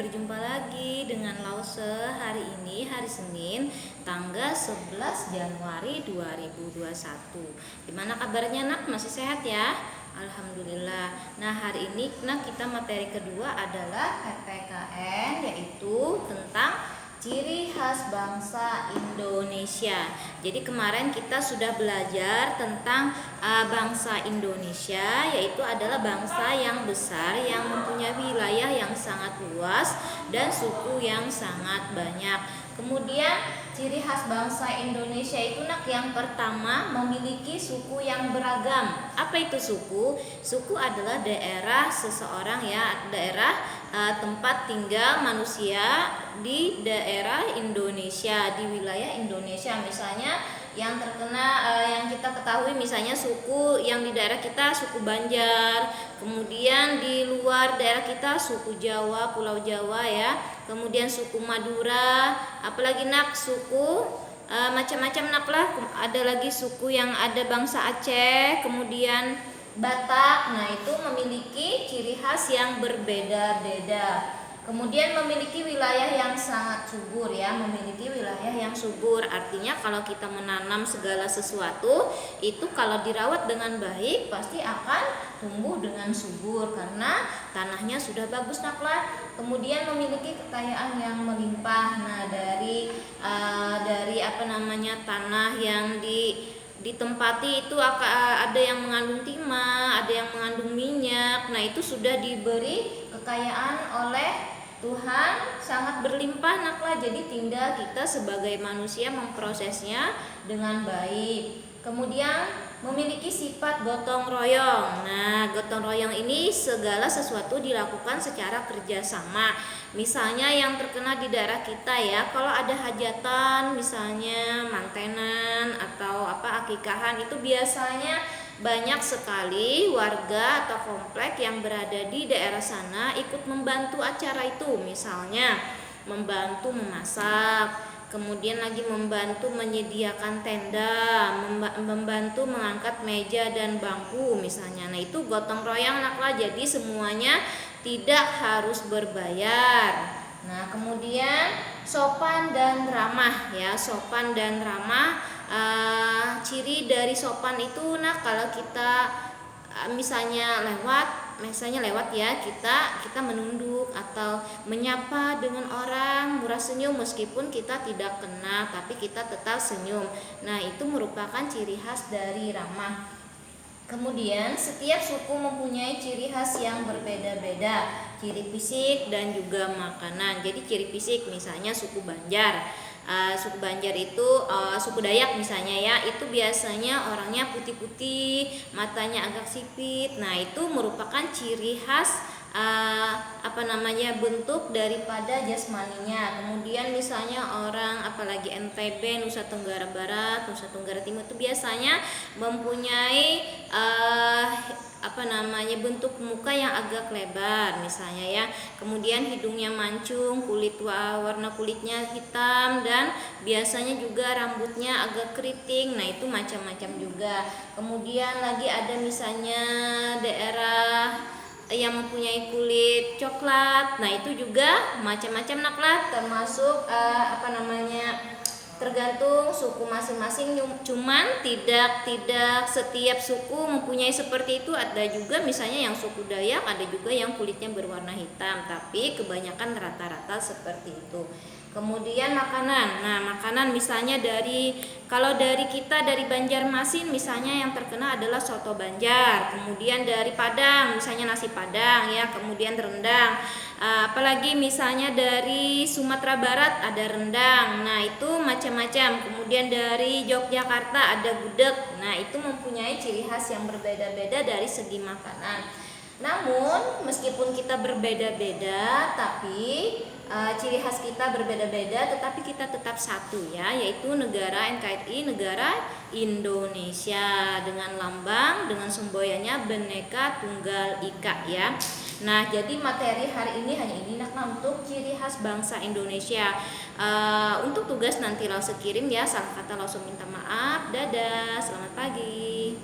berjumpa lagi dengan Lause hari ini, hari Senin, tanggal 11 Januari 2021. Gimana kabarnya nak? Masih sehat ya? Alhamdulillah. Nah hari ini kita materi kedua adalah PPKN, yaitu tentang ciri khas bangsa Indonesia. Jadi kemarin kita sudah belajar tentang bangsa Indonesia, yaitu adalah bangsa yang besar yang mempunyai wilayah yang sangat luas dan suku yang sangat banyak. Kemudian ciri khas bangsa Indonesia itu yang pertama memiliki suku yang beragam. Apa itu suku? Suku adalah daerah seseorang daerah tempat tinggal manusia di daerah Indonesia, di wilayah Indonesia. Misalnya yang terkena yang kita ketahui, misalnya suku yang di daerah kita suku Banjar, kemudian di luar daerah kita suku Jawa, Pulau Jawa ya, kemudian suku Madura, apalagi suku macam-macam lah, ada lagi suku yang ada bangsa Aceh, kemudian Batak. Nah itu memiliki ciri khas yang berbeda-beda. Kemudian memiliki wilayah yang sangat subur ya, memiliki wilayah yang subur. Artinya kalau kita menanam segala sesuatu itu kalau dirawat dengan baik pasti akan tumbuh dengan subur karena tanahnya sudah bagus Kemudian memiliki kekayaan yang melimpah. Nah dari tanah yang ditempati itu ada yang mengandung timah, ada yang mengandung minyak. Nah itu sudah diberi kekayaan oleh Tuhan, sangat berlimpah jadi tinggal kita sebagai manusia memprosesnya dengan baik. Kemudian memiliki sifat gotong royong. Nah gotong royong ini segala sesuatu dilakukan secara kerjasama. Misalnya yang terkena di daerah kita ya, kalau ada hajatan misalnya mantenan atau akikahan, itu biasanya banyak sekali warga atau komplek yang berada di daerah sana ikut membantu acara itu. Misalnya membantu memasak, kemudian lagi membantu menyediakan tenda, membantu mengangkat meja dan bangku misalnya. Nah itu gotong royong jadi semuanya tidak harus berbayar. Nah kemudian sopan dan ramah ya, sopan dan ramah. Ciri dari sopan itu kalau kita misalnya lewat ya, kita menunduk atau menyapa dengan orang, murah senyum meskipun kita tidak kenal tapi kita tetap senyum. Nah itu merupakan ciri khas dari ramah. Kemudian setiap suku mempunyai ciri khas yang berbeda-beda, ciri fisik dan juga makanan. Jadi ciri fisik misalnya suku Banjar. Suku Banjar itu suku Dayak misalnya ya, itu biasanya orangnya putih-putih, matanya agak sipit. Nah itu merupakan ciri khas bentuk daripada jasmaninya. Kemudian misalnya orang apalagi NTB, Nusa Tenggara Barat, Nusa Tenggara Timur itu biasanya mempunyai bentuk muka yang agak lebar misalnya ya. Kemudian hidungnya mancung, warna kulitnya hitam, dan biasanya juga rambutnya agak keriting. Nah itu macam-macam juga. Kemudian lagi ada misalnya daerah yang mempunyai kulit coklat. Nah itu juga macam-macam termasuk tergantung suku masing-masing. Cuman tidak setiap suku mempunyai seperti itu. Ada juga misalnya yang suku Dayak, ada juga yang kulitnya berwarna hitam, tapi kebanyakan rata-rata seperti itu. Kemudian makanan. Nah makanan misalnya kalau dari kita dari Banjarmasin misalnya yang terkena adalah soto Banjar. Kemudian dari Padang misalnya nasi Padang ya, kemudian rendang. Apalagi misalnya dari Sumatera Barat ada rendang. Nah itu macam-macam. Kemudian dari Yogyakarta ada gudeg. Nah itu mempunyai ciri khas yang berbeda-beda dari segi makanan. Namun meskipun kita berbeda-beda, tapi ciri khas kita berbeda-beda, tetapi kita tetap satu ya, yaitu negara NKRI, negara Indonesia, dengan lambang, dengan semboyannya Bhinneka Tunggal Ika ya. Nah jadi materi hari ini hanya ini untuk ciri khas bangsa Indonesia. Untuk tugas nanti Lause kirim ya, salah kata Lause minta maaf. Dadah, selamat pagi.